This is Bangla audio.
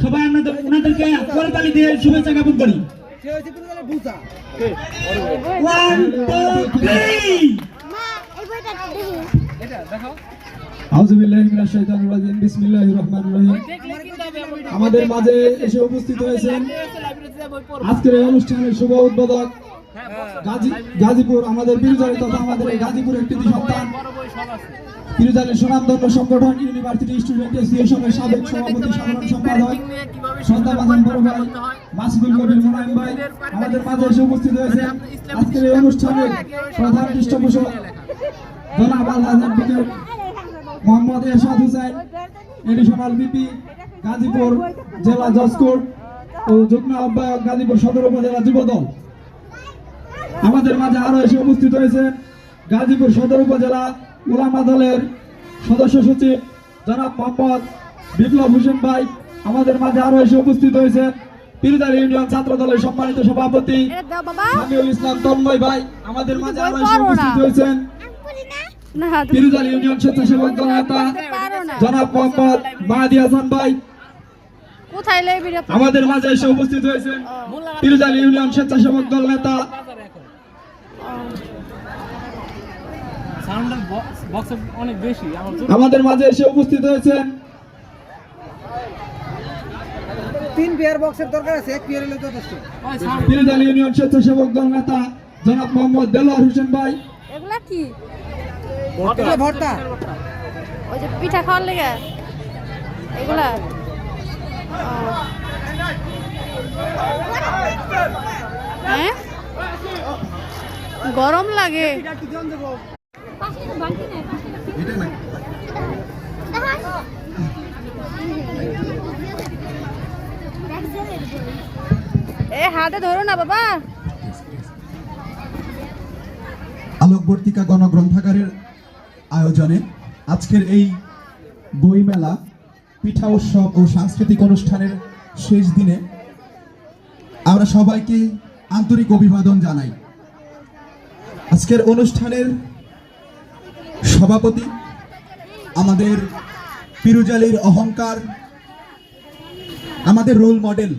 সবাই ওনাদেরকে করতালি দিয়ে শুভেচ্ছা জ্ঞাপন করি। আমাদের মাঝে এসে উপস্থিত হয়েছেন আজকের এই অনুষ্ঠানের শুভ উদ্বোধক গাজীপুর আমাদের বিরুজালি তথা আমাদের গাজীপুর একটি সন্তান বিরুজালি সুনামধন্য সংগঠন ইউনিভার্সিটি স্টুডেন্ট অ্যাসোসিয়েশনের সাবেক সভাপতি সাধারণ সম্পাদক সন্তান বড় ভাই মাসুদুল কবির মোনায়েম ভাই আমাদের মাঝে এসে উপস্থিত হয়েছেন আজকের এই অনুষ্ঠানের প্রধান পৃষ্ঠপোষক জনাব আলহাজ অ্যাডভোকেট মোহাম্মদ এরশাদ হুসাইন এডিশনাল বিপি গাজীপুর জেলা জজ কোর্ট ও যুগ্ম আহ্বায়ক গাজীপুর সদর উপজেলা যুবদল। আমাদের মাঝে আরো এসে উপস্থিত হয়েছে গাজীপুর সদর উপজেলা উলামা দলের সদস্য সচিব জনাব মোহাম্মদ বিপ্লব হোসেন ভাই। আমাদের মাঝে আরো এসে উপস্থিত হয়েছে বিরুজালি ইউনিয়ন ছাত্র দলের সম্মানিত সভাপতি সামিউল ইসলাম তন্ময় ভাই। আমাদের মাঝে আরো এসে উপস্থিত হয়েছেন বিরুজালি ইউনিয়ন স্বেচ্ছাসেবক দল নেতা জনাব মোহাম্মদ মাহাদি হাসান ভাই। আমাদের মাঝে এসে উপস্থিত হয়েছেন বিরুজালি ইউনিয়ন স্বেচ্ছাসেবক দল নেতা আমাদের মাঝে এসে উপস্থিত হয়েছেন বিরুজালি ইউনিয়ন স্বেচ্ছাসেবক দল নেতা জনাব মোহাম্মদ দেলোয়ার হোসেন ভাই। এগুলা কি ভর্তা ওই যে পিঠা খাওয়ার লেগে এগুলা হ্যাঁ গরম লাগে এ হাতে ধরো না বাবা। আলোকবর্তিকা গণগ্রন্থাগারের আয়োজনে আজকের এই বইমেলা পিঠা উৎসব ও সাংস্কৃতিক অনুষ্ঠানের শেষ দিনে আমরা সবাইকে আন্তরিক অভিবাদন জানাই। আজকের অনুষ্ঠানের সভাপতি আমাদের পিরুজালির অহংকার, আমাদের রোল মডেল